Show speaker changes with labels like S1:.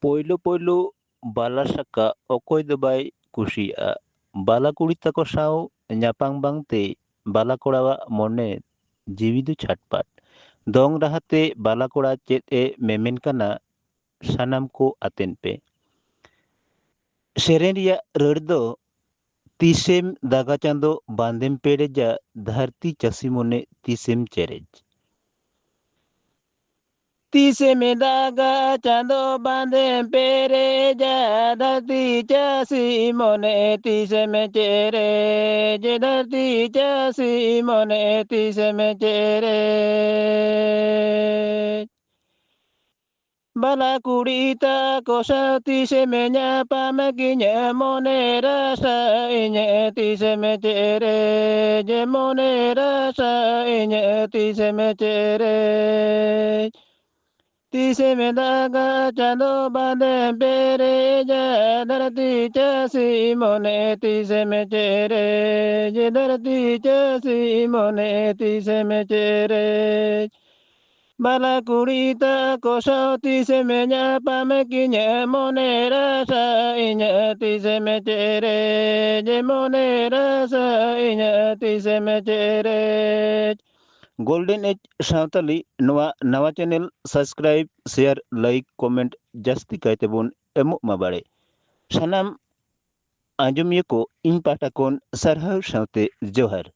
S1: ᱯᱳᱭᱞᱳ ᱯᱳᱭᱞᱳ ᱵᱟᱞᱟ ᱥᱟᱠᱟ ᱚᱠᱚᱭ ᱫᱚ ᱵᱟᱭ ᱠᱩᱥᱤᱭᱟᱜᱼᱟ? ᱵᱟᱞᱟ ᱠᱩᱲᱤ ᱛᱟᱠᱚ ᱥᱟᱶ ᱧᱟᱯᱟᱢ ᱵᱟᱝᱛᱮ ᱵᱟᱞᱟ ᱠᱚᱲᱟᱣᱟᱜ ᱢᱚᱱᱮ ᱡᱤᱣᱤ ᱫᱚ ᱪᱷᱟᱴᱯᱟᱴ᱾ ᱫᱚᱝ ᱨᱟᱦᱟᱛᱮ ᱵᱟᱞᱟ ᱠᱚᱲᱟ ᱪᱮᱫ ᱮ ᱢᱮᱢᱮᱱ ᱠᱟᱱᱟ ᱥᱟᱱᱟᱢ ᱠᱚ ᱟᱛᱮᱱ ᱯᱮ᱾ ᱥᱮᱨᱮᱧ ᱨᱮᱭᱟᱜ ᱨᱟᱹᱲ ᱫᱚ ᱛᱤᱥᱮᱢ ᱫᱟᱜᱟ ᱪᱟᱸᱫᱳ ᱵᱟᱸᱫᱮᱢ ᱯᱮᱨᱮᱡᱟ ᱫᱷᱟᱹᱨᱛᱤ ᱪᱟᱹᱥᱤ ᱢᱚᱱᱮ ᱛᱤᱥᱮᱢ ᱪᱮᱨᱮᱡ। ᱛᱤᱥᱮᱢ ᱫᱟᱜᱟ ᱪᱟᱸᱫᱳ ᱵᱟᱸᱫᱮᱢ ᱯᱮᱨᱮᱡᱟ ᱫᱷᱟᱹᱨᱛᱤ ᱪᱟᱹᱥᱤ ᱢᱚᱱᱮ ᱛᱤᱥᱮᱢ ᱪᱮᱨᱮᱡ ᱫᱷᱟᱹᱨᱛᱤ ᱪᱟᱹᱥᱤ ᱢᱚᱱᱮ ᱛᱤᱥᱮᱢ ᱪᱮᱨᱮᱡ। ᱵᱟᱞᱟ ᱠᱩᱲᱤ ᱛᱟᱠᱚ ᱥᱟᱶ ᱛᱤᱥᱮᱢ ᱧᱟᱯᱟᱢ ᱜᱤᱧ ᱢᱚᱱᱮᱨ ᱟᱥᱟ ᱤᱧᱟᱹᱜ ᱛᱤᱥᱮᱢ ᱪᱮᱨᱮᱡ ᱢᱚᱱᱮᱨ ᱟᱥᱟ ᱤᱧᱟᱹᱜ ᱛᱤᱥᱮᱢ ᱪᱮᱨᱮᱡ। ᱛᱤᱥᱮᱢ ᱫᱟᱜᱟ ᱪᱟᱸᱫᱳ ᱵᱟᱸᱫᱮᱢ ᱯᱮᱨᱮᱡᱟ ᱫᱷᱟᱹᱨᱛᱤ ᱪᱟᱹᱥᱤ ᱢᱚᱱᱮ ᱛᱤᱥᱮᱢ ᱪᱮᱨᱮᱡ ᱫᱷᱟᱹᱨᱛᱤ ᱪᱟᱹᱥᱤ ᱢᱚᱱᱮ ᱛᱤᱥᱮᱢ ᱪᱮᱨᱮᱡ। ᱵᱟᱞᱟ ᱠᱩᱲᱤ ᱛᱟᱠᱚ ᱥᱟᱶ ᱛᱤᱥᱮᱢ ᱧᱟᱯᱟᱢ ᱜᱤᱧ ᱢᱚᱱᱮᱨ ᱟᱥᱟ ᱤᱧᱟᱹᱜ ᱛᱤᱥᱮᱢ ᱪᱮᱨᱮᱡ ᱢᱚᱱᱮᱨ ᱟᱥᱟ ᱤᱧᱟᱹᱜ ᱛᱤᱥᱮᱢ ᱪᱮᱨᱮᱡ। गोल्डन एज सावताली नवा नवा channel subscribe share like comment जास्ती कायते बोन एमोग मा बाड़े सानाम आंजमिया को इन पाटा कोन सरहाव सावते जोहार।